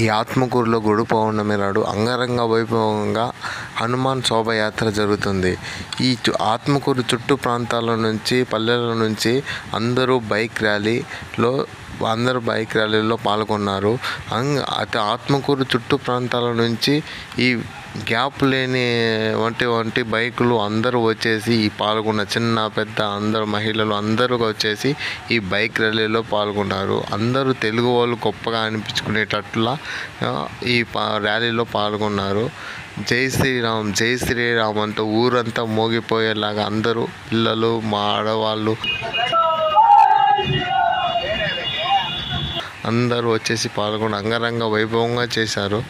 ఈ ఆత్మకూరులో గురు పౌర్ణమి నాడు అంగరంగ వైభవంగా హనుమాన్ శోభయాత్ర జరుగుతుంది. ఈ ఆత్మకూరు చుట్టూ ప్రాంతాల నుంచి, పల్లెల నుంచి అందరూ బైక్ ర్యాలీలో పాల్గొన్నారు. ఆత్మకూరు చుట్టూ ప్రాంతాల నుంచి ఈ గ్యాప్ లేని వంటి బైకులు అందరూ వచ్చేసి ఈ పాల్గొన్న చిన్న పెద్ద అందరూ మహిళలు అందరూ వచ్చేసి ఈ బైక్ ర్యాలీలో పాల్గొన్నారు. అందరూ తెలుగు వాళ్ళు గొప్పగా అనిపించుకునేటట్లా ఈ ర్యాలీలో పాల్గొన్నారు. జై శ్రీరామ్ జై శ్రీరామ్ అంటూ ఊరంతా మోగిపోయేలాగా అందరూ పిల్లలు, మా ఆడవాళ్ళు అందరూ వచ్చేసి పాల్గొని అంగరంగ వైభవంగా చేశారు.